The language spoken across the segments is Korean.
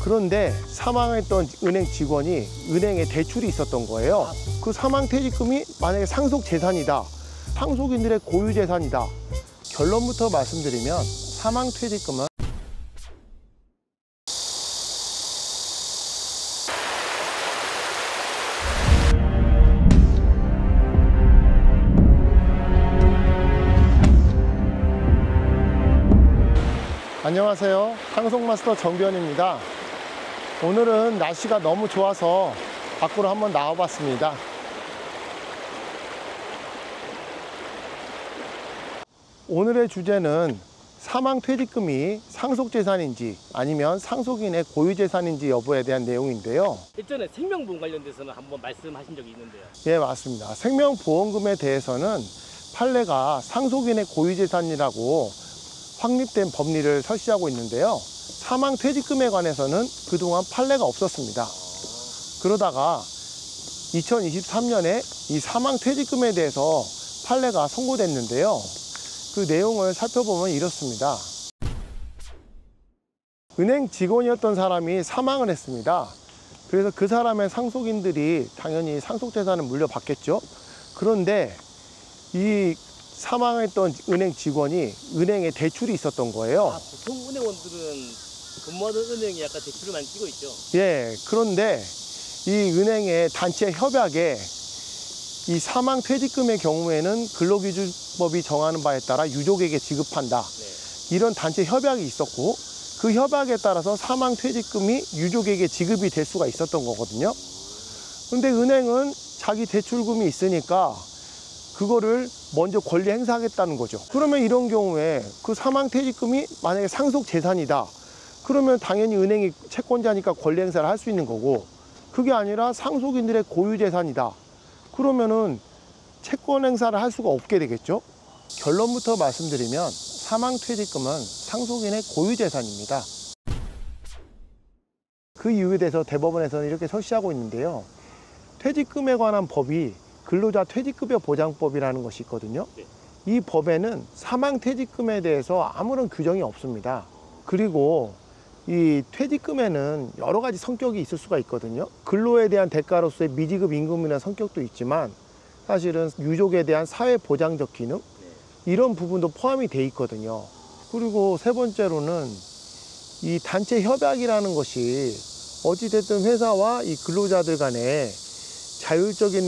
그런데 사망했던 은행 직원이 은행에 대출이 있었던 거예요. 그 사망퇴직금이 만약에 상속재산이다, 상속인들의 고유재산이다. 결론부터 말씀드리면 사망퇴직금은 안녕하세요. 상속마스터 정변입니다. 오늘은 날씨가 너무 좋아서 밖으로 한번 나와봤습니다. 오늘의 주제는 사망퇴직금이 상속재산인지 아니면 상속인의 고유재산인지 여부에 대한 내용인데요. 일전에 생명보험 관련돼서는 한번 말씀하신 적이 있는데요. 예, 맞습니다. 생명보험금에 대해서는 판례가 상속인의 고유재산이라고 확립된 법리를 설치하고 있는데요. 사망퇴직금에 관해서는 그동안 판례가 없었습니다. 그러다가 2023년에 이 사망퇴직금에 대해서 판례가 선고됐는데요. 그 내용을 살펴보면 이렇습니다. 은행 직원이었던 사람이 사망을 했습니다. 그래서 그 사람의 상속인들이 당연히 상속재산을 물려받겠죠. 그런데 이 사망했던 은행 직원이 은행에 대출이 있었던 거예요. 보통 은행원들은 근무하던 은행에 약간 대출을 많이 끼고 있죠. 예, 그런데 이 은행의 단체 협약에 이 사망퇴직금의 경우에는 근로기준법이 정하는 바에 따라 유족에게 지급한다. 이런 단체 협약이 있었고 그 협약에 따라서 사망퇴직금이 유족에게 지급이 될 수가 있었던 거거든요. 근데 은행은 자기 대출금이 있으니까 그거를 먼저 권리 행사하겠다는 거죠. 그러면 이런 경우에 그 사망퇴직금이 만약에 상속재산이다. 그러면 당연히 은행이 채권자니까 권리 행사를 할 수 있는 거고, 그게 아니라 상속인들의 고유재산이다. 그러면은 채권 행사를 할 수가 없게 되겠죠. 결론부터 말씀드리면 사망퇴직금은 상속인의 고유재산입니다. 그 이유에 대해서 대법원에서는 이렇게 설치하고 있는데요. 퇴직금에 관한 법이 근로자 퇴직급여 보장법이라는 것이 있거든요. 이 법에는 사망퇴직금에 대해서 아무런 규정이 없습니다. 그리고 이 퇴직금에는 여러 가지 성격이 있을 수가 있거든요. 근로에 대한 대가로서의 미지급 임금이나 성격도 있지만 사실은 유족에 대한 사회보장적 기능, 이런 부분도 포함이 돼 있거든요. 그리고 세 번째로는 이 단체 협약이라는 것이 어찌됐든 회사와 이 근로자들 간에 자율적인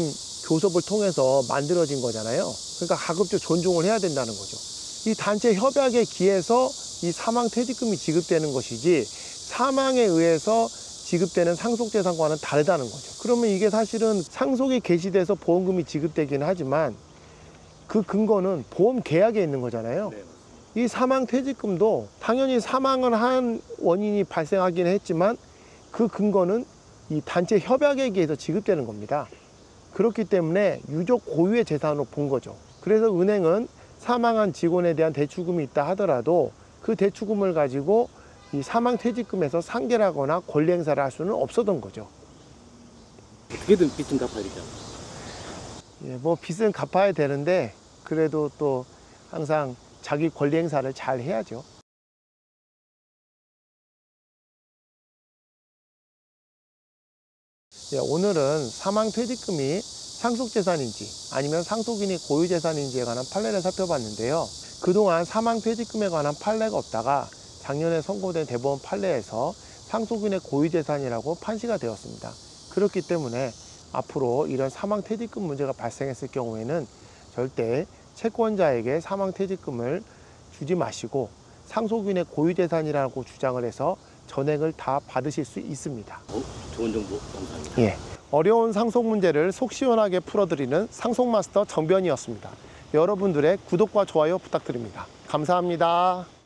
교섭을 통해서 만들어진 거잖아요. 그러니까 가급적 존중을 해야 된다는 거죠. 이 단체 협약에 기해서 이 사망퇴직금이 지급되는 것이지 사망에 의해서 지급되는 상속재산과는 다르다는 거죠. 그러면 이게 사실은 상속이 개시돼서 보험금이 지급되기는 하지만 그 근거는 보험 계약에 있는 거잖아요. 이 사망퇴직금도 당연히 사망을 한 원인이 발생하긴 했지만 그 근거는 이 단체 협약에 의해서 지급되는 겁니다. 그렇기 때문에 유족 고유의 재산으로 본 거죠. 그래서 은행은 사망한 직원에 대한 대출금이 있다 하더라도 그 대출금을 가지고 이 사망퇴직금에서 상계를 하거나 권리 행사를 할 수는 없었던 거죠. 어떻게든 빚은 갚아야 되죠. 예, 뭐 빚은 갚아야 되는데 그래도 또 항상 자기 권리 행사를 잘 해야죠. 예, 오늘은 사망퇴직금이 상속재산인지 아니면 상속인이 고유재산인지에 관한 판례를 살펴봤는데요. 그동안 사망퇴직금에 관한 판례가 없다가 작년에 선고된 대법원 판례에서 상속인의 고유재산이라고 판시가 되었습니다. 그렇기 때문에 앞으로 이런 사망퇴직금 문제가 발생했을 경우에는 절대 채권자에게 사망퇴직금을 주지 마시고 상속인의 고유재산이라고 주장을 해서 전액을 다 받으실 수 있습니다. 좋은 정보 감사합니다. 예, 어려운 상속 문제를 속 시원하게 풀어드리는 상속마스터 정변이었습니다. 여러분들의 구독과 좋아요 부탁드립니다. 감사합니다.